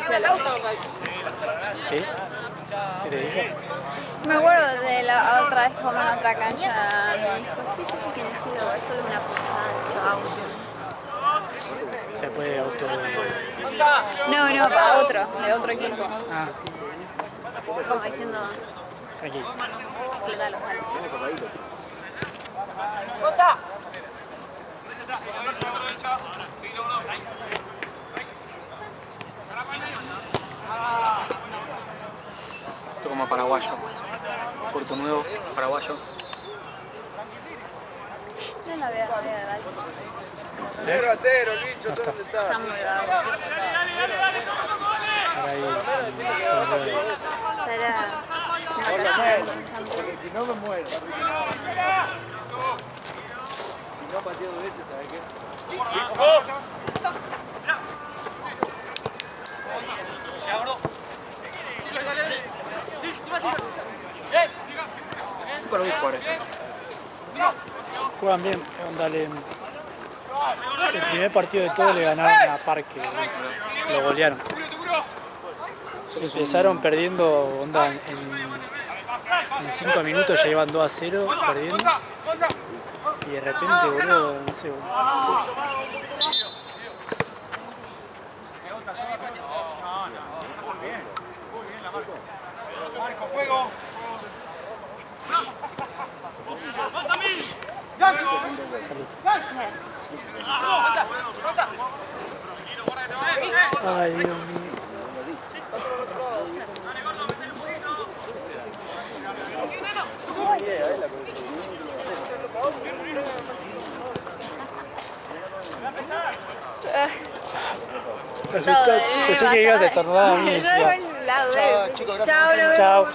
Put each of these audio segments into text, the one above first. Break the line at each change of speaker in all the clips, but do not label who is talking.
oficiales.
¿Sí? ¿Qué te dijo?
Me acuerdo de la otra vez como en otra cancha, me dijo, sí, yo sé quién es Silo, es solo una posada, yo auto.
Se puede auto...
No, para otro, de otro equipo.
Ah,
Como diciendo,
aquí.
fletalo, dale.
Esto como paraguayo. Puerto Nuevo, paraguayo.
Yo la veo, dale.
0-0, Licho, ¿dónde está?
Está muy bravo.
Ahora ahí...
Estará
Porque si no me muero. Si no pateo dos veces, ¿sabes qué?
Para mí jugar esto. Juegan bien, dale. El primer partido de todo le ganaron a Parque, lo golearon. Empezaron perdiendo, onda, en 5 minutos ya iban 2-0 perdiendo. Y de repente, boludo, no sé, boludo. Ay, Dios mío. Pensé que ibas a estornudar a mí.
Chao,
Chao.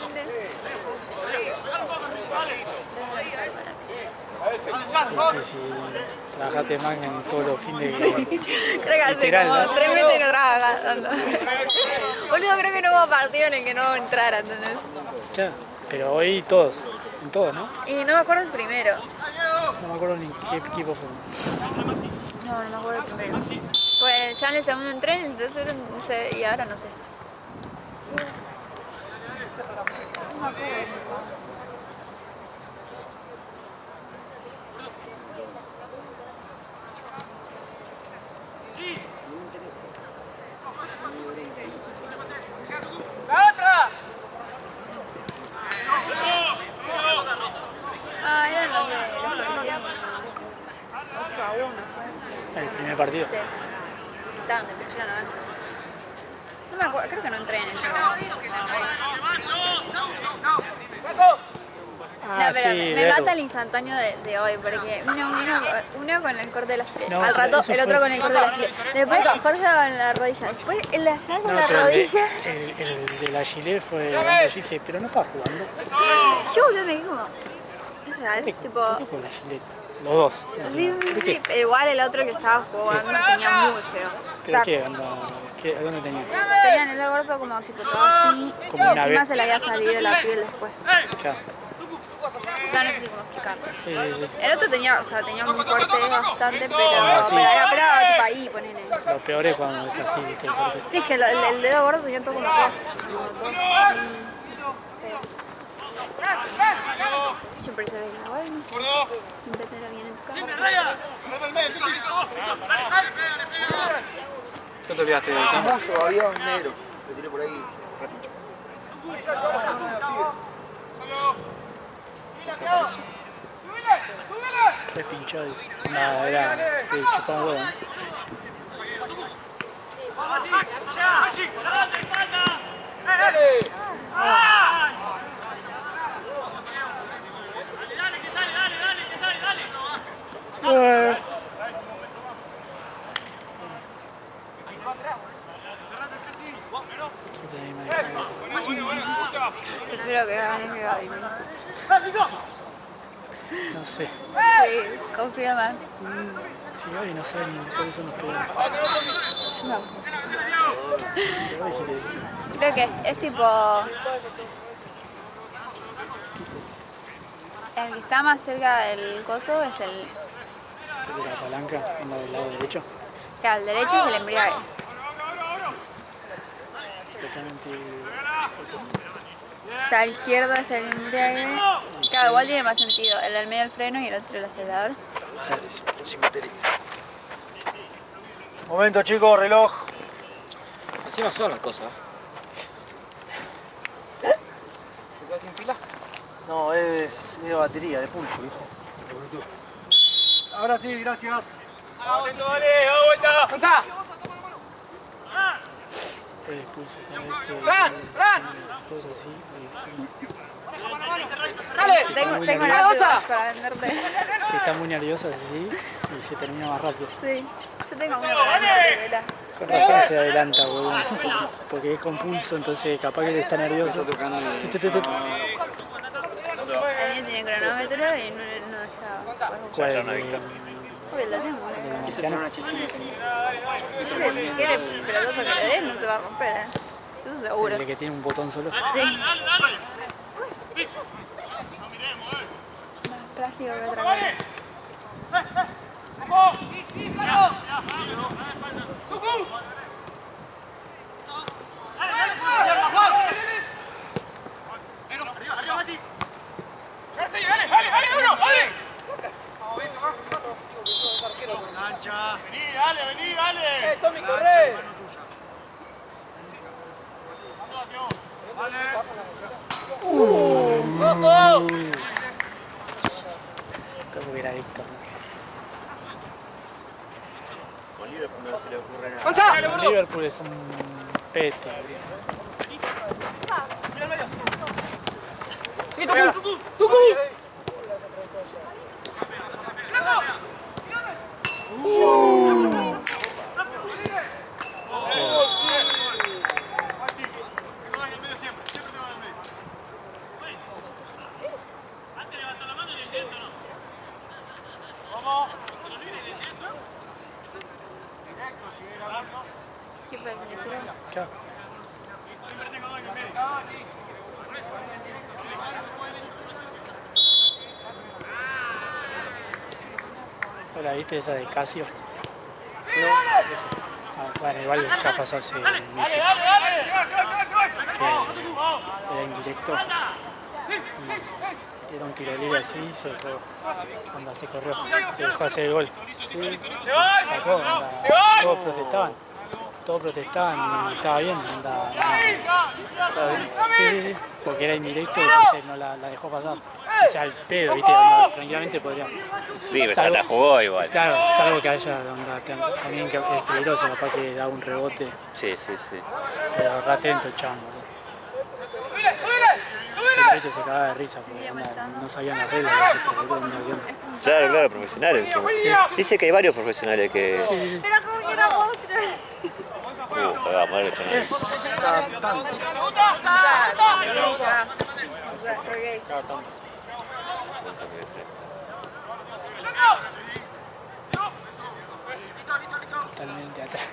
Sí, trabajaste más en todos los fines de semana.
Creo que hace
Literal,
como
¿no?
3 meses que no trabajando. Boludo, creo que no hubo partido en el que no entrara, ¿entendés?
Ya, pero hoy todos, en todos, ¿no?
Y no me acuerdo el primero.
No me acuerdo ni qué equipo fue.
No me acuerdo el primero. Pues ya en el segundo entré, en el tercero no sé, y ahora no sé esto. No me acuerdo. Ah, eran los de 8-1 fue.
El primer partido.
Sí. Estaban de Pechera, ¿no? No me acuerdo, creo que no entré en ese.
Ah,
No, pero
sí,
me mata el instantáneo de hoy, porque uno con el corte de la silla,
No,
al rato
eso
el
fue-
otro con el corte de la silla, después Jorge con la rodilla, después el de allá con la
pero
rodilla.
el de la Gilet fue donde yo dije, pero no estaba jugando.
Yo boludo me quedé como, es real,
¿Por
tipo,
qué fue la Gilet? Los dos.
sí, igual el otro que estaba jugando tenía muy feo. O
¿Pero
sea,
qué onda? ¿Dónde tenía?
tenían el dedo gordo como tipo todo así,
Como
y
una
encima
vez.
se le había salido la piel después.
Ya.
Ya no sé cómo explicarlo.
Sí.
El otro tenía, o sea, tenía un corte bastante, pero
sí.
era tipo ahí, ponele.
Lo peor es cuando es así, ¿viste? Porque
Sí, es que el dedo gordo tenía todo como tos así. Siempre se ve que la no sé. Intentera bien en tu casa.
¿qué te olvidaste de eso?
Famoso avión negro. Lo tiré por ahí.
Re pinchado. Nada, era de chupar un huevo, ¿no?
Prefiero que gane que Gaby.
No sé.
Sí, confío más.
Sí, hoy no sé ni cuáles son los peores.
No.
Pero hoy sí le decía.
Creo que es tipo... El que está más cerca del coso es el...
De la palanca, en la del lado derecho.
Que al derecho es el embriague.
justamente.
O sea, a la izquierda es el embriague. Claro, igual tiene más sentido. El del medio el freno y el otro el acelerador.
Sin batería.
Momento, chicos, reloj.
Así no son las cosas.
¿Te quedas sin pila? No, es de batería, de pulso, hijo. Ahora sí, gracias.
El expulso cosas así.
Tengo la duda para venderte.
Si está muy nerviosa así y se termina más rápido.
Sí, yo tengo una para venderte, verá.
Con razón se adelanta, boludo. Porque es con pulso, entonces capaz que está nervioso.
El mío tiene cronómetro y no estaba.
¿Cuál es?
Uy, la tengo.
Cristiano.
Si quiere pelotazo que le des, no se va a romper, ¿eh? Eso seguro.
El que tiene un botón solo.
Sí. Plástico que otra cosa.
Vení, Tommy, corre.
¿Cómo hubiera visto?
Con Liverpool no se le ocurre nada.
El Liverpool es un pete.
¿Qué fue?
Claro. ¿La viste esa de Casio? Bueno, igual ya pasó hace meses. Que era indirecto. Y era un tiro libre así, se corrió. Cuando se corrió, se dejó hacer el gol. Sí, sacó, todos protestaban y estaba bien. Sí, porque era indirecto y entonces no la dejó pasar. O sea, el pedo, ¿viste? Tranquilamente podría.
Sí, pero se la jugó igual.
Claro, salvo que haya también que es peligroso, capaz que da un rebote.
Sí.
Pero re atento el chabón, boludo. El pecho se cagaba de risa porque no sabían las reglas de ese boludo, un avión.
Claro, profesionales encima. Dice que hay varios profesionales que...
Pero como que no puedo
Vamos a ver, hecho nada.
Es cantante.
Totalmente atrás.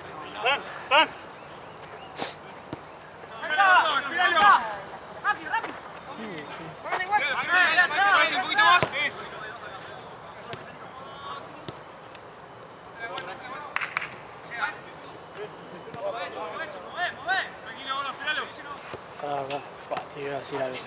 Te iba a decir algo.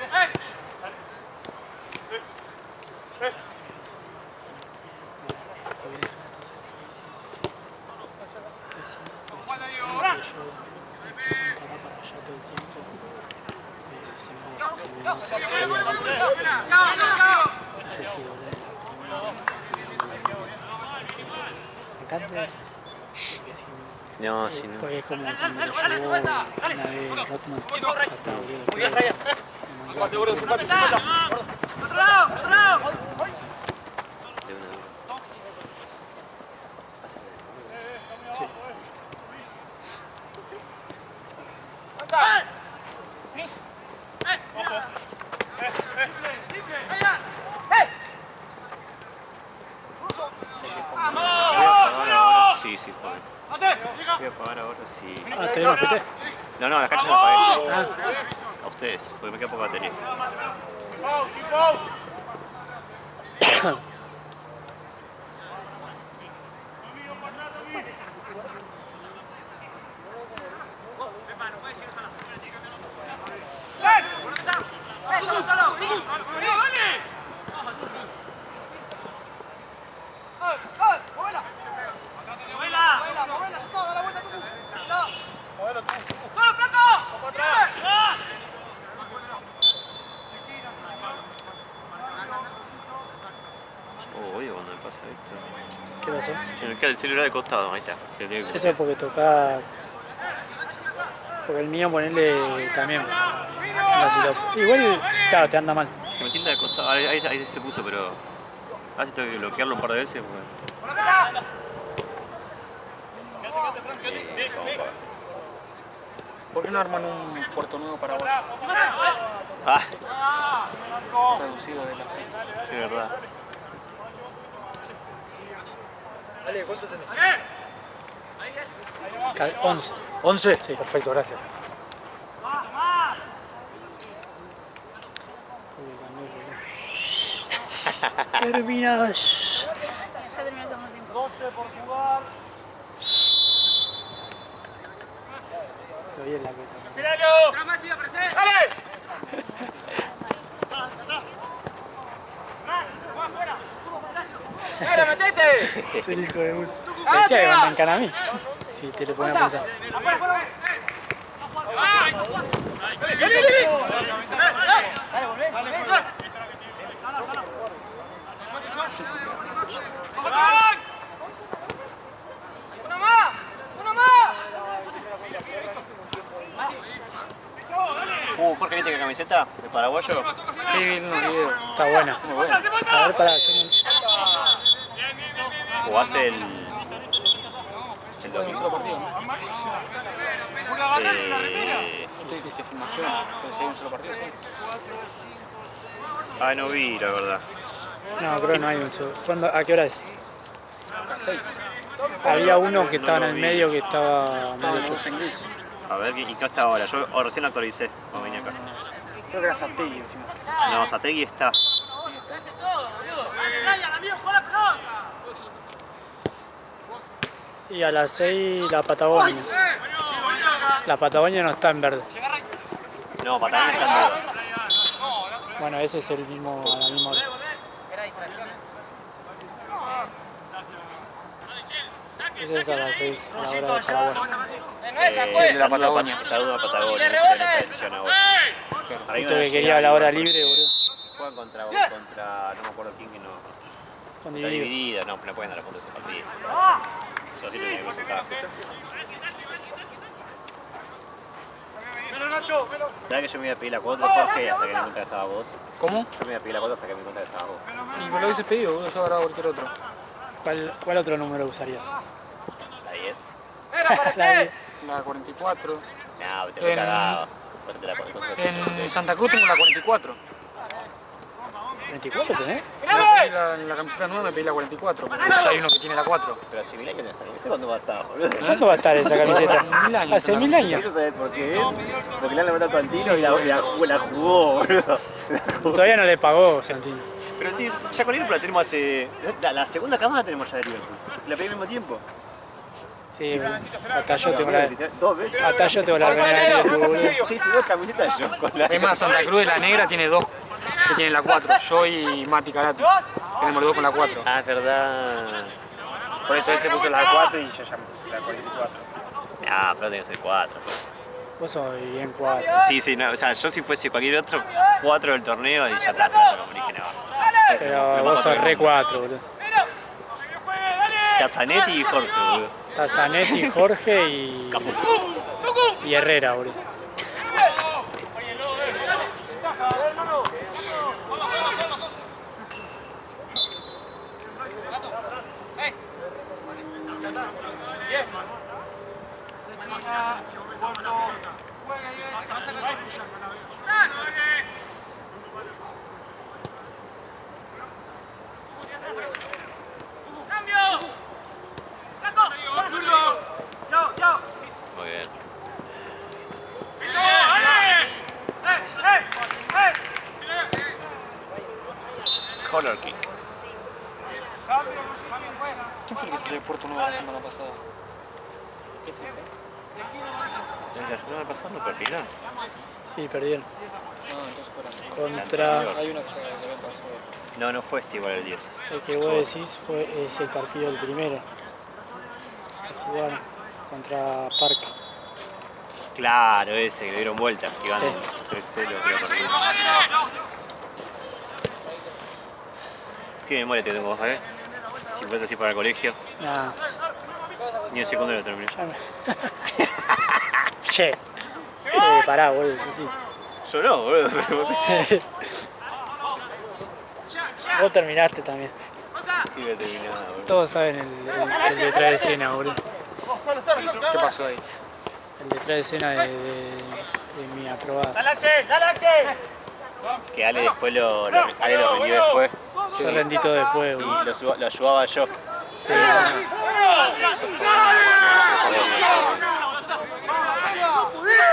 No, sí, no.
Porque es como cuando lo llevó una vez Rotman
Sí, joven. Voy a pagar ahora, sí.
Ah, ¿te dio la PT?
No, la cancha la pagué. A ustedes, porque me queda poca batería.
pasó?
Se me queda el celular de costado, ahí está. Que tiene que-
Eso es porque toca. Porque el mío ponerle también. Así igual, claro, te anda mal.
Se me tilda de costado. Ahí se puso, pero. A ver si tengo que bloquearlo un par de veces. Porque...
¿Por qué no arman un Puerto Nuevo para vos?
Ah,
Reducido de la serie.
es verdad.
Dale, ¿cuánto tenés?
11.
¿11?
Sí.
Perfecto, gracias.
Terminas.
Ya terminó el segundo tiempo.
12 por jugar.
Se oye la cosa. Es el hijo de puta. Decía que me encana a mí. Si te lo pones a pensar.
Jorge, ¿viste qué camiseta? ¿De paraguayo?
Sí, vi unos videos.
Está buena. A ver, pará.
¿Jugás el domingo?
partido. ¿Usted hiciste filmación? ¿Pero si hay un solo partido? Sí.
Ah, no vi, la verdad.
No, creo que no hay mucho. ¿A qué hora es?
Acá 6.
Había uno que estaba en el medio que estaba
Estaban
medio
todos en gris.
A ver, ¿y qué está ahora? Yo recién actualicé cuando vine acá.
Creo que era Santegui encima.
No, Sategui está.
Y a las 6 la Patagonia. La Patagonia no está en verde.
No, Patagonia está en verde.
Bueno, ese es el mismo, a la misma hora. Ese es a las 6, la hora de Paraguay.
Sí, de la Patagonia.
Está duda Patagonia, no sé en esa edición ahora. Hay
Justo
una
que quería la hora libre, boludo.
Juegan contra, no me acuerdo quién que no.
Con
Está
dividido.
dividida, no pueden dar puntos ese partido. Eso sí lo tiene que presentar. ¿Sabes que yo me iba a pedir la cuota, Jorge, hasta que me di cuenta que estaba vos?
¿Cómo?
Yo me iba a pedir la cuota hasta que me di cuenta que estaba vos.
Y me lo hubiese pedido, boludo. Yo agarraba cualquier otro.
¿Cuál otro número usarías?
La 10.
La de-
La 44.
No, te lo cagaba. Vos te la pones,
En Santa Cruz tengo la 44.
24 tenés.
En la camiseta nueva me pedí la 44. Porque ya hay uno que tiene la 4.
Pero si mil años no sabes cuándo va a estar, boludo.
¿Cuándo va a estar esa camiseta?
1000 años.
Hace 1000 años.
¿Eso sabés por qué? Porque le han levantado a Santino y la jugó, boludo.
Todavía no le pagó Santini.
Pero sí, ya con Liverpool la tenemos hace... La segunda camada tenemos ya de Liverpool. La pedí al mismo tiempo.
Sí, hasta yo tengo la.
Dos veces.
Hasta yo tengo la remera de Liverpool, boludo.
Yo hice dos camisetas yo con la...
Es más, Santa Cruz de la negra tiene dos que tienen la 4. Yo y Mati Karate. Tenemos los dos con la 4.
Ah, es verdad.
Por eso él se puso la 4 y yo ya me puse la 44.
Ah, pero tiene que ser 4.
Vos sos bien 4.
Sí, no, o sea, yo si fuese cualquier otro 4 del torneo y ya está, se la como dije, no.
Pero vos sos re 4, boludo.
Casanetti y Jorge, boludo.
Está Zanetti, Jorge y Herrera, boludo.
Muy bien. Color kick.
¿Quién fue el que salió de Puerto Nuevo la semana pasada?
La semana pasada no perdieron.
Sí, perdieron.
No, entonces fuera.
Contra.
Hay uno que se había pasado.
No, no fue este igual el 10.
El que vos decís es el partido del primero. Que jugaron contra Parque.
Claro, ese que le dieron vuelta, que iban
Sí.
3-0, creo que perdió. ¿Qué memoria te tengo, Después así para el colegio.
Nada.
Ni el secundario terminé.
Che. Pará, boludo. Sí.
Yo no, boludo. Pero vos
Vos terminaste también.
sí voy a terminar, boludo.
Todos saben el detrás de escena, boludo.
¿Qué pasó ahí?
El detrás de escena de mi aprobada.
Que Ale después Ale lo vendió después.
Yo rendí todo después,
Y
boludo.
lo ayudaba yo.
Sí.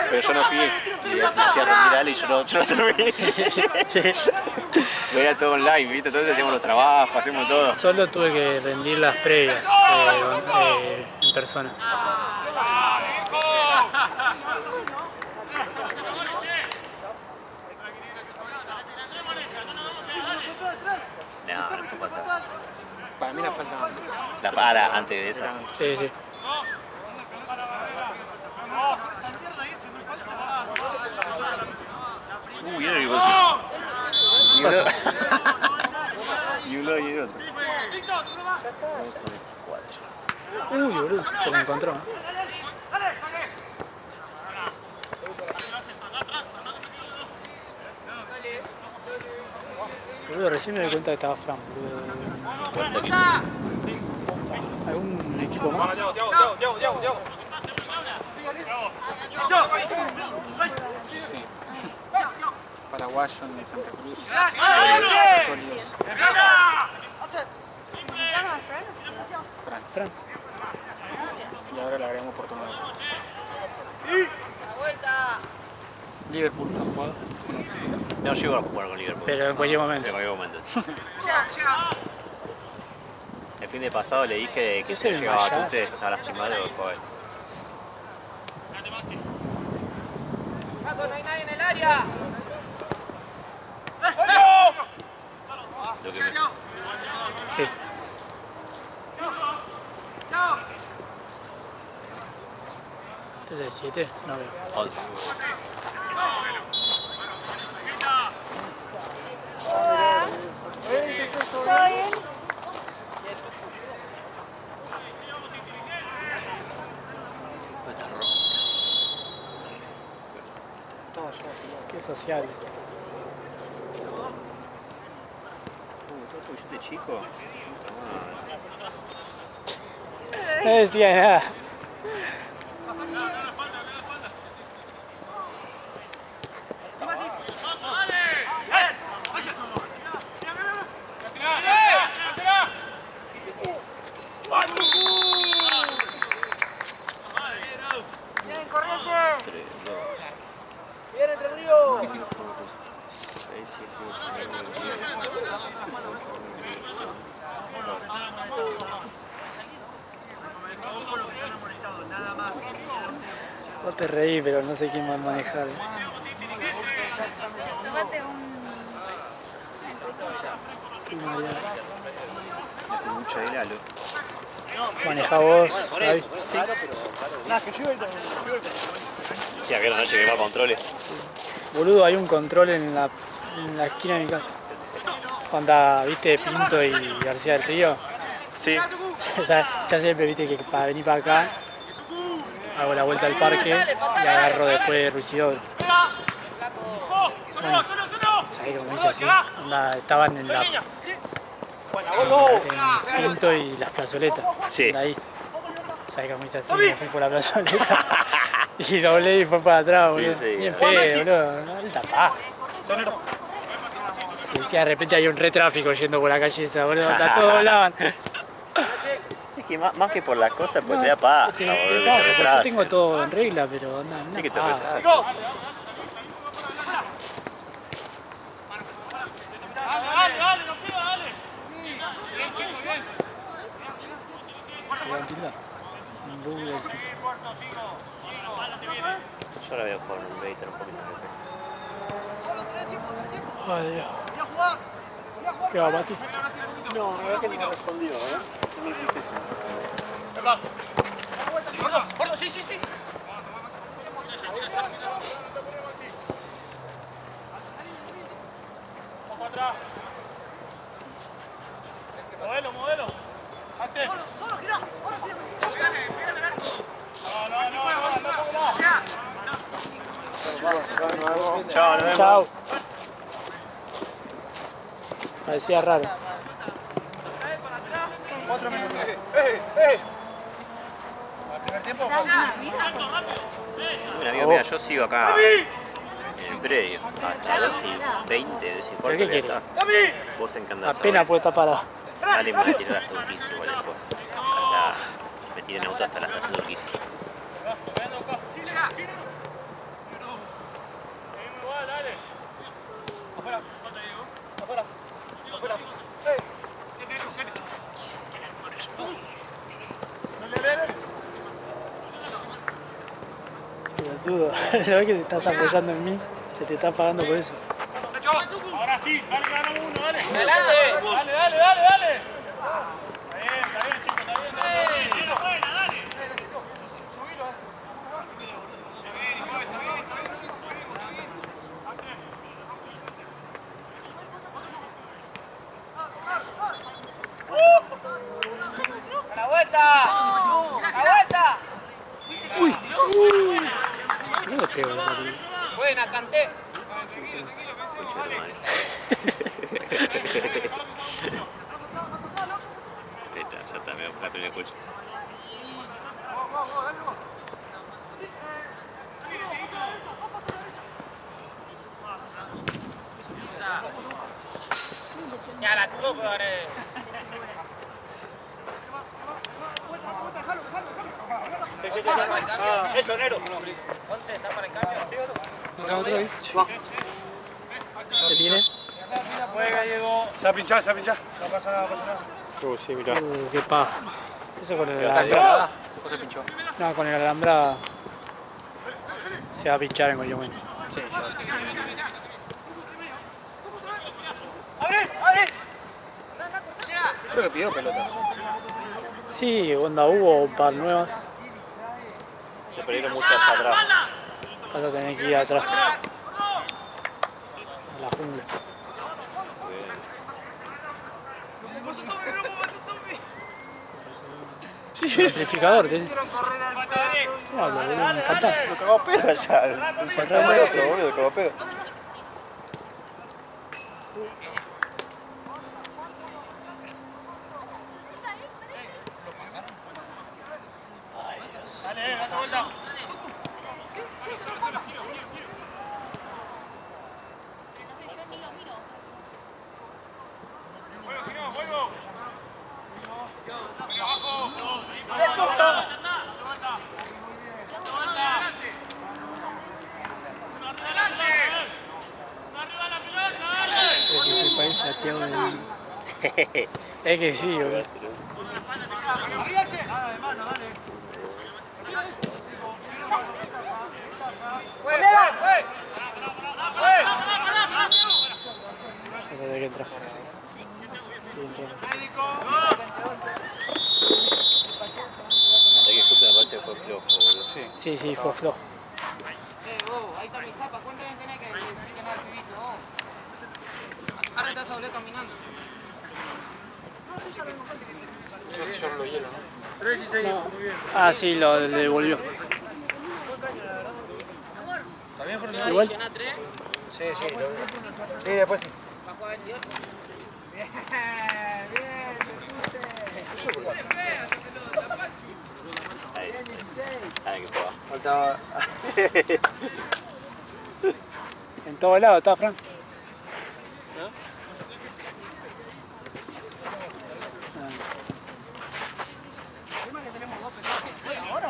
Pero yo no fui. Y hacía rendir a Ale y yo no serví. Lo era todo online, ¿viste? Entonces hacíamos los trabajos, hacemos todo.
Solo tuve que rendir las previas en persona.
No, no fue falta.
Para mí la falta.
La para antes de esa.
Sí, sí.
Viene el negocio. Y uno. Y uno y el otro.
Uy, boludo, se lo encontró. Boludo, recién me di cuenta que estaba Fran, boludo. ¿Algún equipo más?
Paraguayo en Santa Cruz.
¿Se llama Fran?
Fran.
Y ahora le agregamos Porto Nuevo. Liverpool ha jugado.
No llegó a jugar con Liverpool.
Pero en cualquier momento.
En cualquier momento. El fin de pasado le dije que
¿Es
si
el
llegaba a
Mayar?
Tute, estaba lastimado, joder.
No hay nadie en el área.
Lo que me...
Sí. ¿Este es el 7? No veo.
11.
Hola. ¿Todo bien?
Está rojo.
Qué social.
¿Todo este chico?
No decía nada.
Bien, corriente.
3, 2,
Bien, entre el río.
6, 7, 8, 9, 10, 11,
Vos te reí, pero no sé quién va a manejar.
Tómate un...
Qué mareado.
con mucha helalo.
Maneja vos, Javi.
Sí, aquella noche que va a controles.
Boludo, hay un control en la esquina de mi casa. Onda, ¿viste Pinto y García del Río?
Sí.
Ya siempre viste que para venir para acá hago la vuelta al parque y agarro después Ruisidoro. Bueno, ¿sabés cómo dice así? Onda, estaban en Pinto y las plazoletas.
Sí.
Onda ahí. ¿Sabés cómo dice así? Me fui por la plazoleta y doblé y fue para atrás, boludo.
Sí, sí.
Bien feo, boludo. Alta paja. Y decía, de repente hay un retráfico yendo por la calle esa, boludo. Está todo doblaban.
Es que más que por las cosas, pues te da paja, boludo, que te
Yo
retrase.
tengo todo en regla, pero anda,
Sí que te
paja.
retrase. Yo la voy a jugar en un Vader un poquito más.
Ay, Dios. ¿Qué va, Mati?
No, la verdad que no me respondió, ¿eh? Chao, nos vemos.
Chao. Parecía raro.
4 minutos. Mira, mira, yo sigo acá en el predio. Hasta 12:20, 12:15
¿Pero qué
voy a estar. Vos en qué andás
Apenas
ahora.
puede estar parado.
Dale, me voy a tirar hasta Urquiza igual después. O sea, me tiré en auto hasta la estación de Urquiza.
Pelotudo. La vez que te estás apoyando en mí, se te está pagando por eso.
Ahora sí, dale, ganamos uno, dale. Adelante. Dale. Está bien, chico, está bien. Buena, dale. ¡A la vuelta! ¡A la vuelta!
Uy. No lo pego, la verdad.
Buena, canté.
Concha de tu madre. Ya está, me voy a buscar el coche.
Ya la coco, ahora. Eso, Nero. 11, ¿está para el cambio?
Acá otro ahí. ¿Qué tiene?
Juega, Diego.
Se va a pinchar. No pasa nada.
Sí, mirá.
Qué paja. Eso con el
¿Está
alambrado.
nada? ¿O se pinchó?
No, con el alambrado se va a pinchar en cualquier momento.
Sí, yo. Creo que pidió pelotas.
Sí, onda hubo un par nuevas.
Se perdieron muchas para atrás.
Vas a tener que ir atrás. A la jungla. El amplificador, ¿qué es? No, un fantasma.
Lo cagó pedo allá. El fantasma era otro, boludo, lo cagó pedo.
Creo que se parece a Thiago de Villa. Es que sí, boludo. Ya sé que entra. Sí, entiendo.
Hay que justo me parece que fue flojo, boludo.
Sí, fue flojo.
Ahí está mi zapa. ¿Cuánto bien tenés que no al pibito? Ahora te vas a volver caminando.
Yo lo hielo, ¿no?
No. Ah, sí, lo devolvió.
¿Está bien, Jorge?
Igual.
Sí. Sí, después sí.
Bajo a 28.
Ay, qué pava.
Faltaba.
En todos lados está Frank.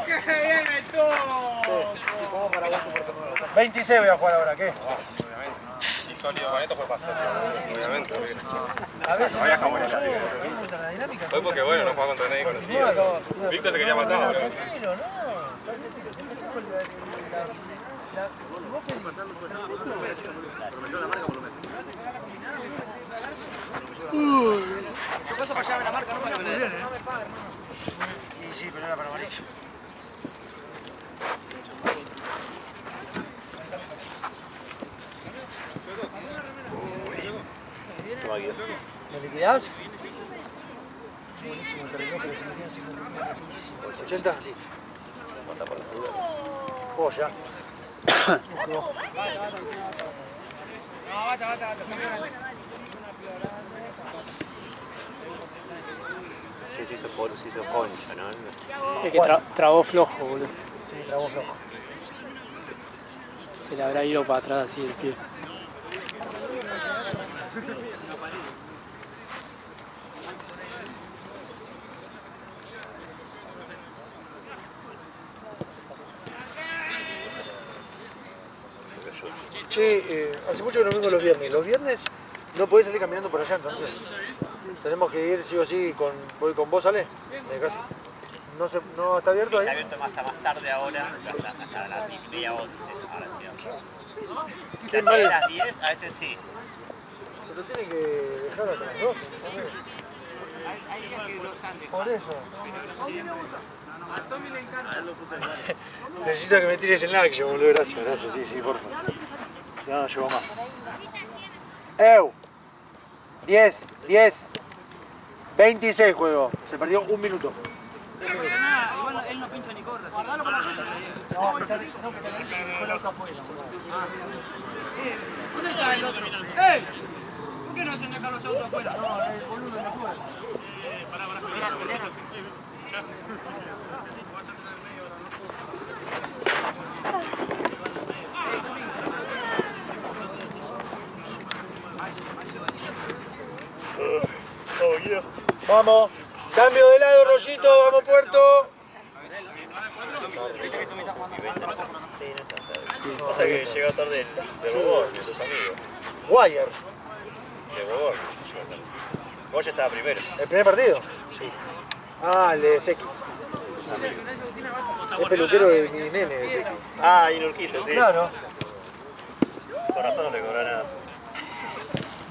¡Qué bien esto!
26 voy a jugar ahora, ¿qué?
Y sólido, con esto fue pasar. Obviamente.
A veces
No viaja buena la
dinámica.
Fue porque bueno, no jugaba contra nadie conocido. Víctor se quería matar, boludo.
Tranquilo, no. Empecé con si vos querés pasarlo por
¿Qué pasa para allá la marca? No me
muy bien, Y sí, pero era para amarillo.
Toma, Guido.
¿Me liquidás? Buenísimo el terreno, pero se me quedan 50. 80, listo.
Mata por la duda.
Oh, ya.
Que se hizo concha, ¿no?
Es que trabó flojo, boludo.
Sí, trabó flojo.
Se le habrá ido para atrás así el pie.
Che, hace mucho que no vengo los viernes. Los viernes no podés salir caminando por allá, entonces. Tenemos que ir sí o sí, voy con vos, ¿sale? De casa. ¿No está abierto ahí?
Está abierto hasta más tarde ahora, hasta las 10:30, 11, ahora sí. Quizás a las 10, a veces sí.
Pero tiene que dejar hasta las 12.
Hay días que no están dejando.
Por eso.
Pero siempre.
A Tommy le encanta.
Necesito que me tires el action, boludo. Gracias, sí, por favor. Ya no llevo más. 10, 26 juego. Se perdió un minuto.
Igual él no pincha ni corre. Guardalo para la cosa.
No, que dejó el auto afuera.
¿Dónde está el otro? ¡Ey! ¿Por qué no hacen dejar los autos afuera?
No, el boludo no juega. Vamos, cambio de lado, Rollito, vamos Puerto.
Pasa que llegó tarde de Bogor, de tus amigos.
Wire,
De Bogor, llegó tarde. Vos ya estaba primero.
¿el primer partido? Sí. Ah, el de Seki. Es peluquero de mi nene, de Seki.
Ah, y Nurquiza, sí.
Claro.
Con razón no le cobró nada.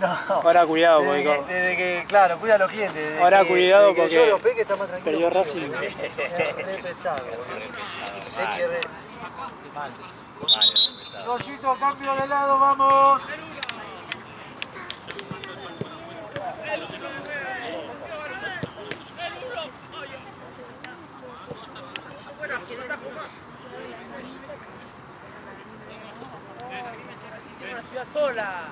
No.
Ahora cuidado, porque
Desde que, claro, cuida a los clientes. desde
ahora
que-
cuidado
desde que
porque
yo lo pegue, está más tranquilo.
perdió Racing.
Re pesado, boludo. Seki re... Mal.
Vale,
Rollito, cambio de lado, vamos.
Una ciudad sola.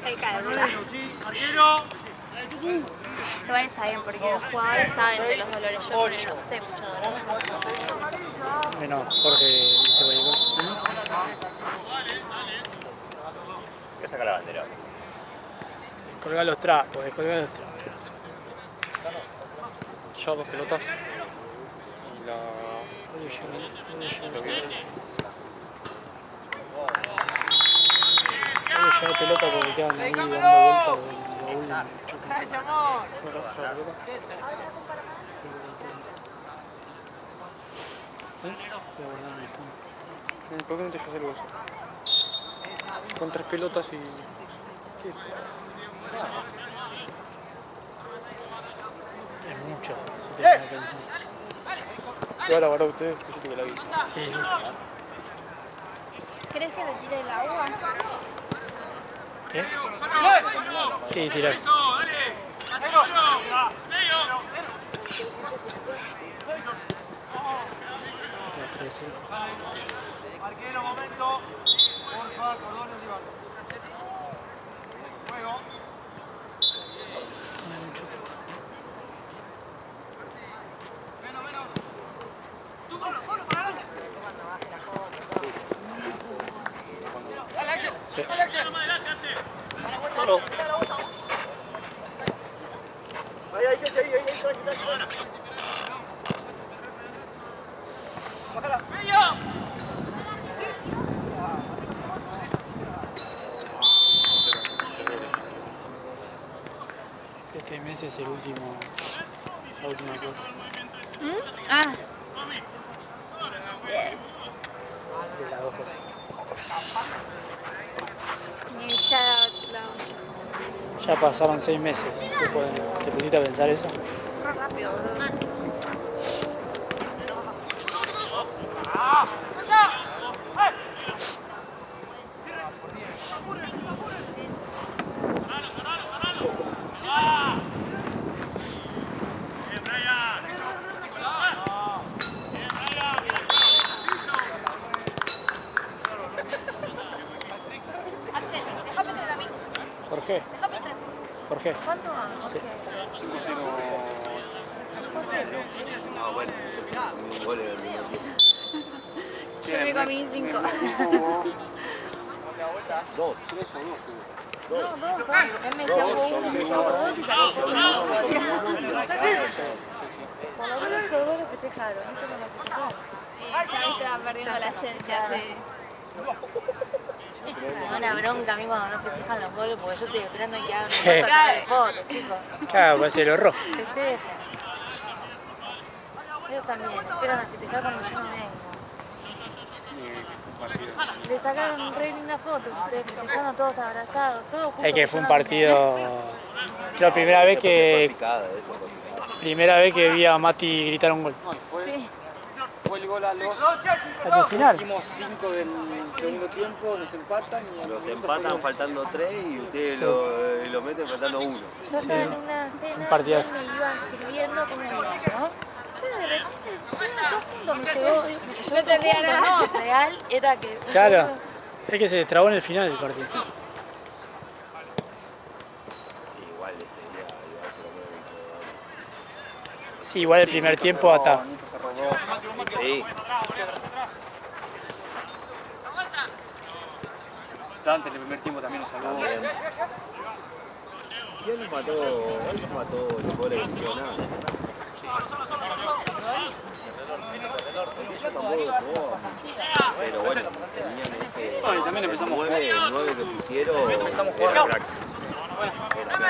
El calor. Igual está bien porque los jugadores saben de los dolores. Yo también no sé mucho dolores.
Bueno, Jorge dice voleibol.
¿Qué saca la bandera?
Colgar los trapos, colgar los trapos.
Ya 2 pelotas. Y la...
Voy a llevar pelota porque quedan ahí dando vueltas del baúl.
¡Gracias, amor!
¿Por qué no te llevas el bolso? Con 3 pelotas y... ¿Qué?
Es mucho, si te pones a pensar.
¿Qué van a guardar ustedes? Yo tuve la vista.
Sí, sí.
¿Crees que le tire el agua?
¿Qué? Sí, tirar.
Arquero, momento. Porfa, cordones y barras. Juego. Solo, para adelante. Dale, Axel. Dale, Axel. Solo. Ahí, tranqui. Bájala.
Este mes es la última cosa.
Ah,
De las dos cosas.
y ya
Ya pasaron 6 meses. ¿Te pusiste a pensar eso?
re rápido, boludo.
Jorge. Jorge.
¿Cuánto vamos?
Sí.
5-0.
Ah, bueno, un gol en el primer tiempo.
Yo me comí 5.
2.
3 o 2.
No, 2. Él me decía hubo 1, yo hubo 2 y sacó por lo menos. Por lo menos esos 2 lo festejaron. ¿Viste cómo lo festejaron? Ya viste, va perdiendo la esencia.
Me da una bronca a mí cuando no festejan los goles porque yo estoy esperando que hagan un gol para sacarle fotos, chicos.
Claro, parece el horror.
Festejen. Ellos también esperan a festejar cuando yo no vengo. Le sacaron re lindas fotos, ustedes festejando todos abrazados, todos juntos.
Es que fue un partido. La primera vez que vi a Mati gritar un gol.
No, y
Sí.
fue el gol a los
Al final.
últimos 5 del segundo tiempo, nos empatan y
Los empatan faltando 3 y ustedes lo meten faltando 1.
Yo estaba en una cena
partidazo.
y me iban escribiendo como ¿no? Pero de repente todos juntos me llegó, porque yo no entendía nada. No, real era que...
Claro. Es que se destrabó en el final del partido.
Igual ese día, igual se lo mueven.
Sí, igual el primer tiempo hasta.
Sí.
Dante en el primer tiempo también nos salvó.
También. Y él nos mató los goles que hicieron nada. Pero bueno, tenían ese
No, y también empezamos a jugar.
9 que pusieron.
Empezamos a
Era
jugar.
práctico.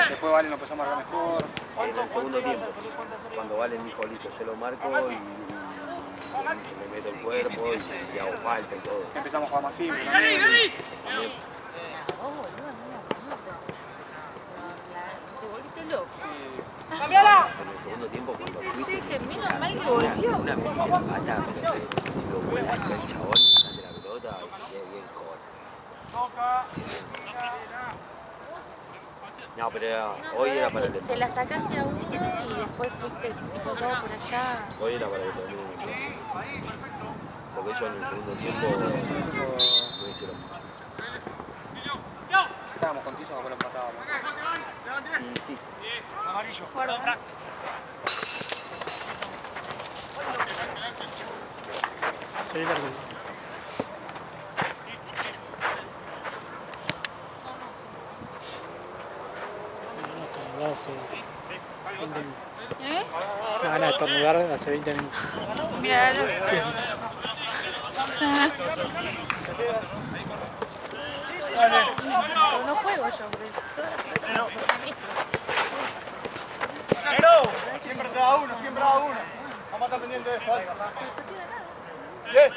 Después Valen lo empezamos a arreglar mejor.
En el segundo tiempo, cuando Valen dijo listo, yo lo marco y me meto el cuerpo y hago falta y todo.
Empezamos a jugar más simple también.
Te volviste loco.
En el segundo tiempo, cuando fuiste,
que menos mal que volvió.
una metida la pata, pero lo volaste al chabón y sacaste la pelota y bien cobra. No, pero hoy era para el
Se la sacaste a uno y después fuiste tipo todo por allá.
Hoy era para que termine el segundo. Porque ellos en el segundo tiempo no hicieron mucho.
Estábamos con Tizo, después lo empatábamos.
Y sí.
Seguí largo. Hace 20 minutos.
¿Eh?
Me van a estornudar hace 20 minutos.
Mira,
Pero no juego yo, hombre.
Siempre te da uno, siempre da uno. Vamos a estar pendientes de falta. Bien.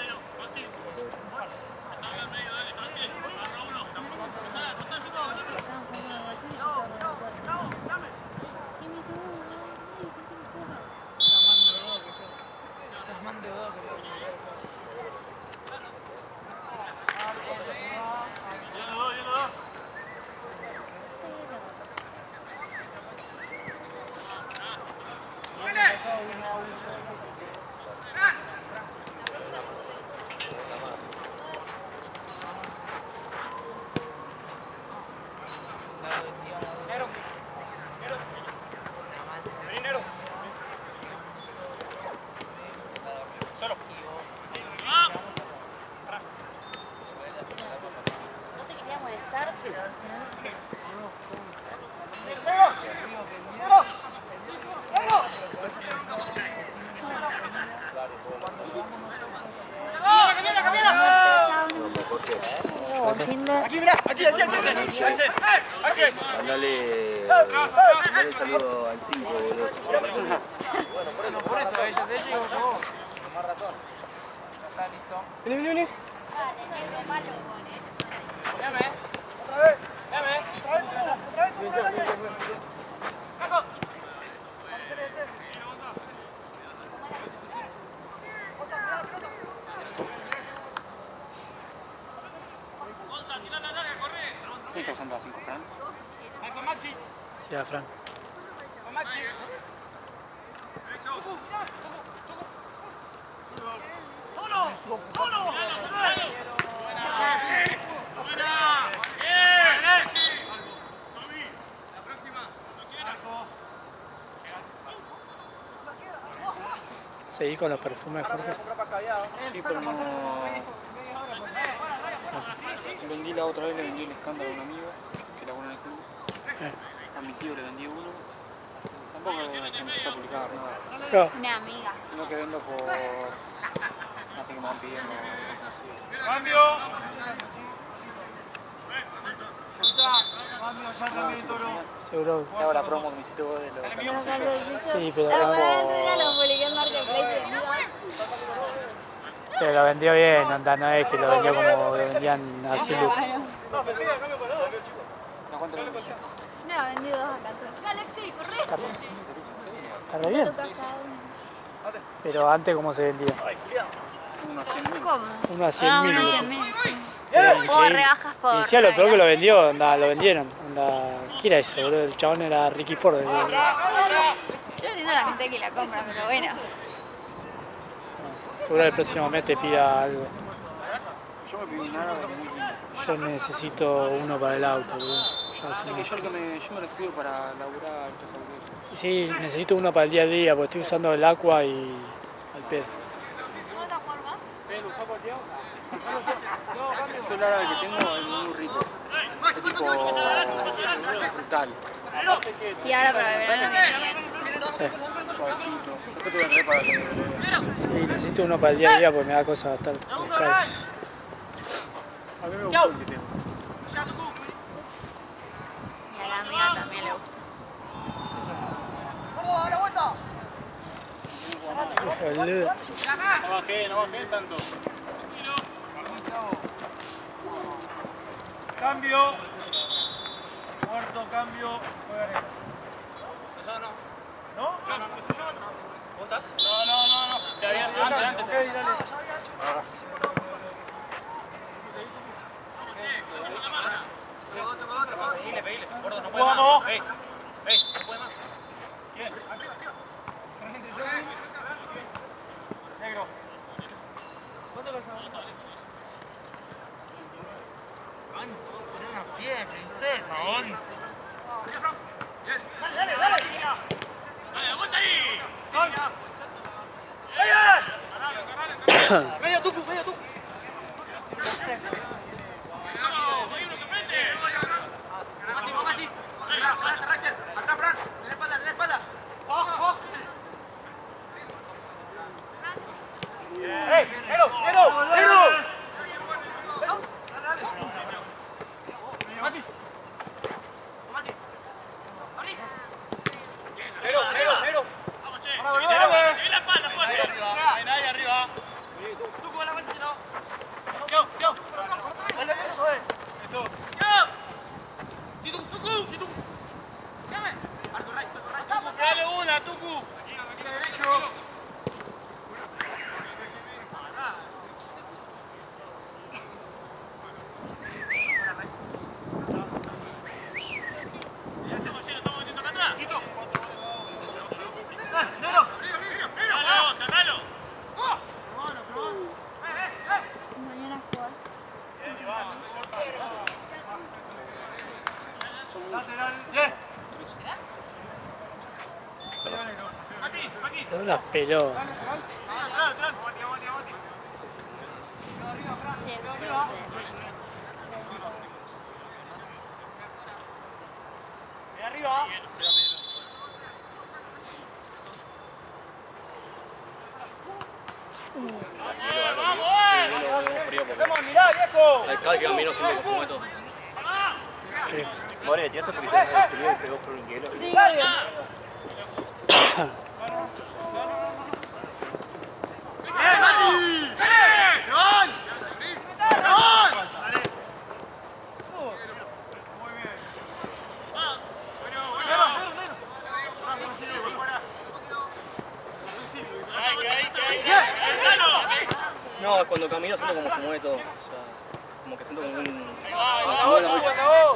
No te quería molestar, pero al final...
Aquí, mirá, aquí,
Mandale saludo al 5, boludo.
Bueno, por eso ellos más razón. Ya está listo.
Vení. ¿Quién está usando a 5, Fran?
Sí, a Fran. ¿Seguí con los perfumes, Jorge?
Sí, pero no. Vendí la otra vez, le vendí el escándalo a un amigo que labura en el club. A mi tío le vendí uno. Tampoco empecé a publicar nada.
Claro.
Una amiga.
Sino que vendo por. No sé qué me van pidiendo.
¡Cambio!
Seguro.
Te hago la promo que me hiciste vos de los.
Sí, pero
Ahora
como-
lo publiqué en Marketplace.
pero lo vendió bien, onda, no es que lo vendió como lo vendían así.
¿A cuánto le vendiste?
No, vendí 2 acá.
Está re bien. Pero antes, ¿cómo se vendía?
Unos 100.000.
¿Cómo?
Uno a 100.000.
Ah, unos 100.000, sí.
Era
O
increíble.
rebajas por.
Y decía lo peor que
Navidad.
lo vendió, onda, lo vendieron. Onda, ¿qué era eso, boludo? El chabón era Ricky Ford.
Yo entiendo a la gente que la compra, pero bueno.
Seguro el próximo mes te pida algo.
Yo me pedí nada de muy lindo.
Yo necesito uno para el auto, boludo. Ya hace
Es que
mucho.
yo me los pido para laburar, cosas de eso.
Sí, necesito uno para el día a día, porque estoy usando el Aqua y al pedo.
Yo el árabe que tengo es muy rico. Es tipo frutal,
Y ahora para el verano viene bien.
suavecito. Después te voy a traer para que...
Sí, necesito uno para el día a día porque me da cosa estar buscando.
A mí me gustó el que tengo.
Y a la amiga también le gusta.
Boludo.
No bajé tanto. Cambio. Muerto, cambio. Juega Arena. ¿No? ¿No? ¿Vos estás? No. Ya había antes. Pedile. Gordo, no puede más. No puede más. Bien. Negro. ¿Cuánto calzamos? Bien, princesa, on. Dale. Dale, aguanta ahí. Medio tucu. Máximo. Atrás, Fran. De la espalda. ¡Ojo! ¡Ey! ¡Negro! ¡Mati! Negro. Vamos, che. Dale. La espalda, fuerte. Ahí arriba. Tú con la vuelta, si no. Yo. Eso. Yo. Tucu. Dame. Arco right. Dale una, Tucu. Derecho.
Mañana jugás.
Son unas pelotas.
Arriba. ¡Vamos, mirá, viejo!
Cada que camino siempre consumo todo.
¿Qué?
More, ¿le tiras un poquito de frío y pegó por un hielo?
Sí, obvio.
No, cuando camino siento como se mueve todo. O sea, como que siento como un...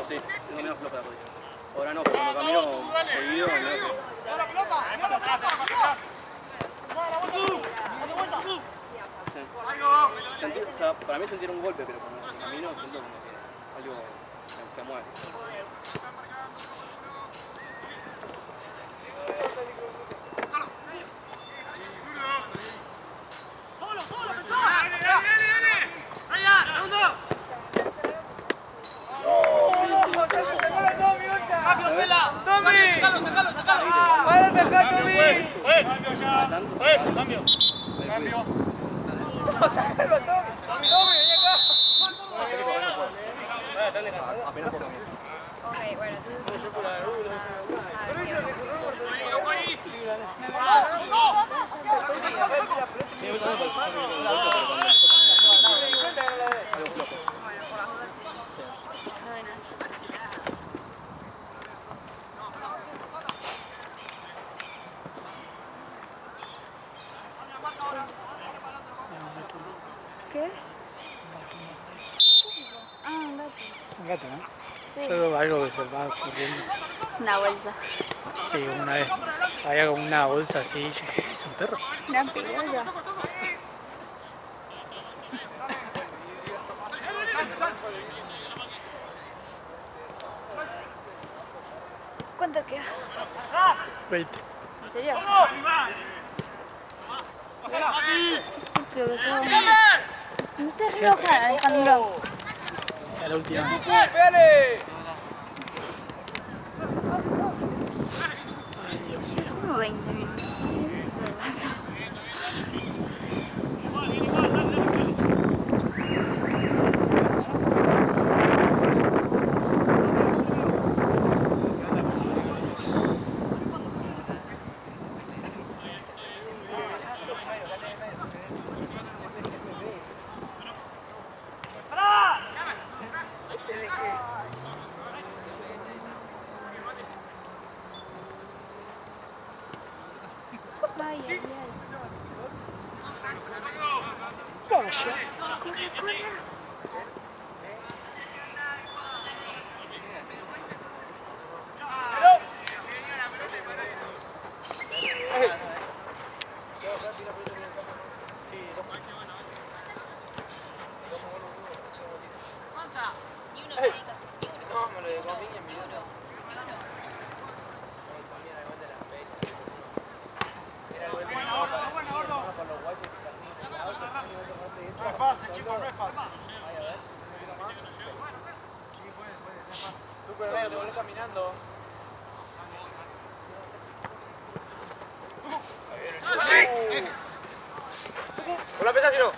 Sí, tengo menos floja la rodilla. Ahora no, pero cuando camino seguido, no. O sea, para mí es sentir un golpe, pero cuando camino siento como que algo se mueve.
Ok, bueno, ¿qué? Ah, un gato.
Un gato, ¿no?
Sí.
Solo algo que se va ocurriendo.
Es una bolsa.
Sí, una vez había como una bolsa así, yo dije, ¿es un perro?
Una piedra. ¿Cuánto queda?
20.
¿En serio? Estúpido que son. No se enoja, Alejandro.
A la última.
Como 20 minutos. Se me pasa. Ay, ay, ay.
Vamos ya.
Corre, corre.
No es fácil, chicos, no es fácil.
Tú por el medio, te volvés caminando. Por la pesa, si no.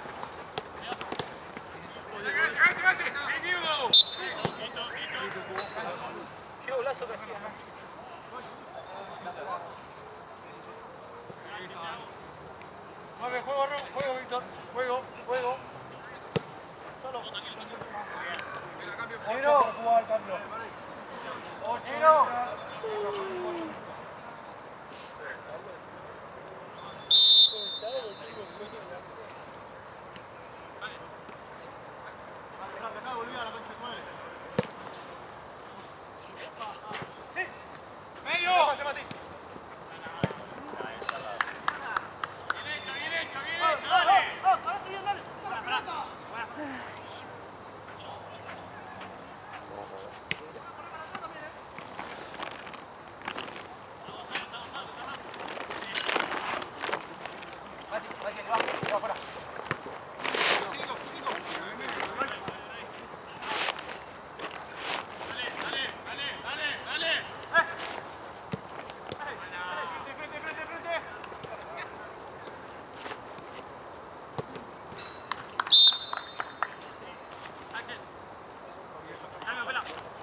Qué golazo que hacía.
Mueve, juego, juego, Víctor. Juego, juego.
Giro.
Giro.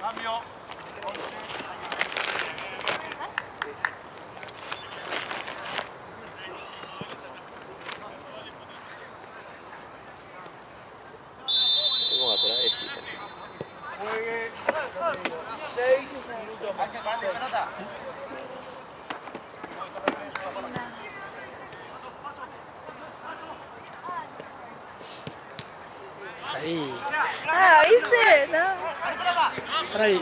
Cambio.
Tengo atrás de cita.
Juegue. 6 minutos más.
Ahí.
Ah, ¿viste? No.
Por ahí.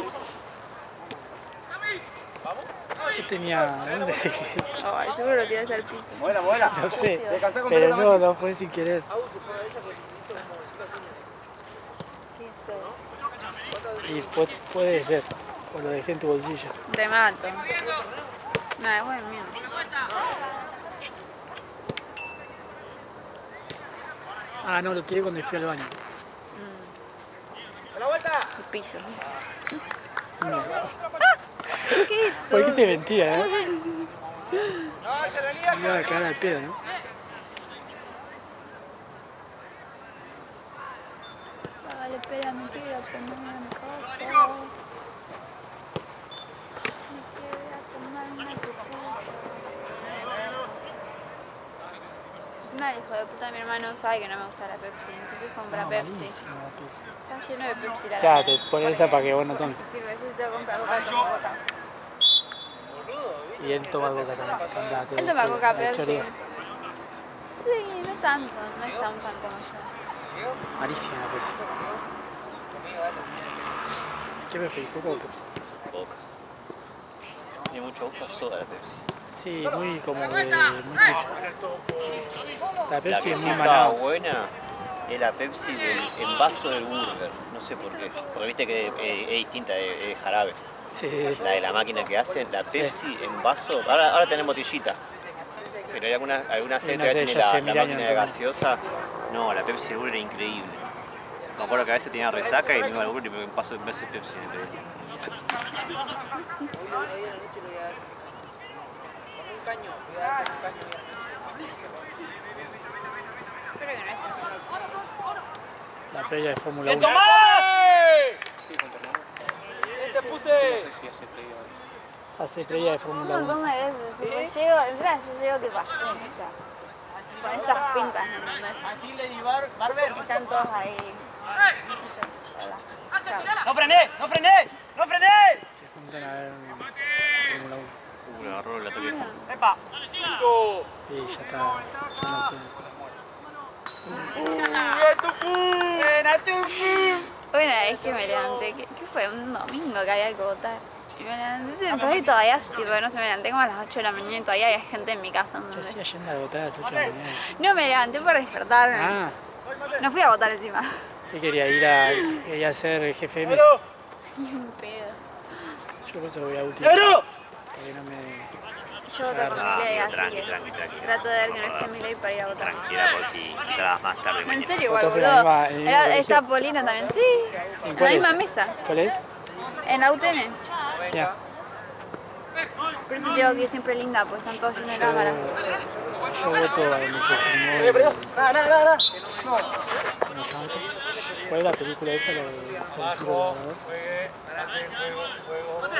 ¿Qué tenía? ¿Dónde?
Ay, seguro lo tiraste al piso.
Vuela, vuela.
No sé.
Descansá
Pero
completamente.
no fue sin querer. Y puede ser. O lo dejé en tu bolsillo.
Te mato. No, es bueno, mío.
Ah, no, lo tiré cuando fui al baño.
¡A la vuelta!
El piso.
¿Por qué te mentía,
No, se
Me iba a cagar al pedo, ¿no?
Dale, espera, me quiero ir a tomar una cosa. Me quiero ir a tomar una cosita. Encima el hijo de puta de mi hermano sabe que no me gusta la Pepsi, entonces compra Pepsi. Está lleno de Pepsi la
Ya, te pones esa para que vos no tomes.
Y si me necesito comprar Coca, tomo Coca.
Y él toma Coca también. Andate,
Él toma Coca,
la
Pepsi.
chorea.
Sí, no tanto, no es tan fan como yo.
Malísima la Pepsi. ¿Qué preferís, Coca o Pepsi?
Coca. Tiene mucho gusto a soda la Pepsi.
Sí, muy como de... muy mucho. La
La
Pepsi
que
es
sí
muy
estaba
manada.
buena es la Pepsi del envaso del burger. No sé por qué. Porque viste que es distinta, es jarabe.
Sí,
La de la máquina que hacen, la Pepsi en vaso. Ahora tenemos botellita. Pero hay alguna serie que
sé,
tiene
ya hace
la
1000 años
máquina de
entonces.
gaseosa. No, la Pepsi del burger era increíble. Me acuerdo que a veces tenía resaca y me iba al burger y me paso en vez de Pepsi. Me pedía.
Espero que no esté haciendo.
la previa de Fórmula 1.
Sí, con tu hermano.
Te puse.
No sé si hace play ahora.
Hace previa de
Un
Fórmula 1.
montón de veces. Yo llego, encima yo llego tipo así, o sea, con estas pintas, ¿entendés?
Así Lady Barber.
Están todos ahí. Hola. Chao.
¡No frené! ¡No frené! ¡No frené!
Se juntan a ver Fórmula 1.
Le agarró la toque.
¡Epa!
Y ya está. Ya no tiene.
Una vez que me levanté, ¿qué fue? Un domingo que había que votar. Y me levanté temprano y todavía sí, pero no sé, me levanté como a las 8 de la mañana y todavía había gente en mi casa.
Yo
¿Entendés?
hacía yendo a votar a las 8 de la mañana.
No, me levanté por despertarme.
Ah,
No fui a votar encima.
¿qué quería? Quería ser jefe de mesa.
Ni un pedo.
Yo por eso voy a último. Porque no me...
Yo voto con mi ley, así
tranqui,
que
tranqui, tranqui.
trato de ver que no esté mi ley para ir a votar.
Tranquila por si entrabas más tarde.
En
mañana.
serio, igual,
¿Votás en la
boludo.
misma- en el mismo colegio?
Está Polina también, sí.
¿En
En la
cuál
misma
es?
mesa.
¿Cuál es?
En la UTN.
Ya.
Por eso tengo que ir siempre linda, pues están todos llenos de cámaras.
Yo voto a donde se filmó ¿Cuál es la película esa? La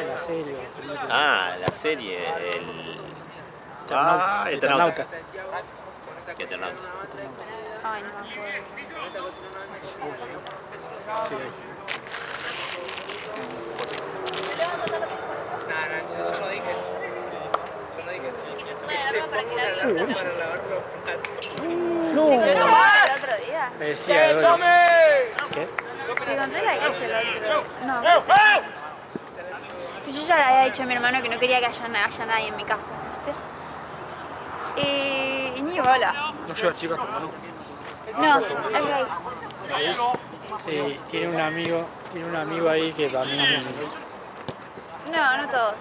de la serie, la película.
Ah, la serie, el
Eternauta.
Eternauta.
Eternauta.
Eternauta.
Ay, no me acuerdo.
Sí,
Yo no dije eso. Yo no dije eso.
no,
¿Te contaste el otro día?
me decía Dori. ¿Qué?
¿Te conté la que hice el otro? No. Yo ya le había dicho a mi hermano que no quería que haya nadie en mi casa, ¿viste? Y ni bola.
No lleva chicas como no.
No, es gay.
Sí, tiene un amigo ahí que para mí,
No, no todos.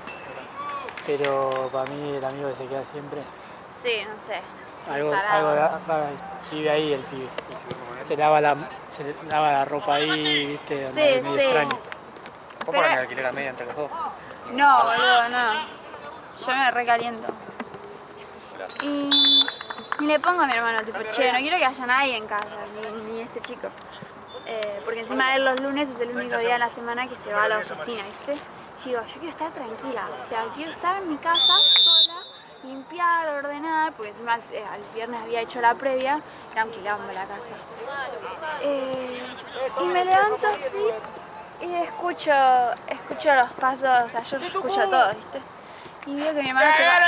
pero para mí el amigo que se queda siempre,
Sí, no sé.
algo
Tarado.
vive ahí el pibe. Se lava la ropa ahí, viste,
Sí,
medio
sí.
extraño.
¿Cómo van a alquiler a media entre los dos?
No, boludo, no. Yo me recaliento. Y le pongo a mi hermano, tipo, che, no quiero que haya nadie en casa, ni este chico. Porque encima él los lunes es el único día de la semana que se va a la oficina, ¿viste? Yo digo, yo quiero estar tranquila, o sea, quiero estar en mi casa sola, limpiar, ordenar, porque encima al viernes había hecho la previa, era un quilombo la casa. Y me levanto así y escucho los pasos, o sea, yo escucho todo, ¿viste? Y veo que mi hermano se va.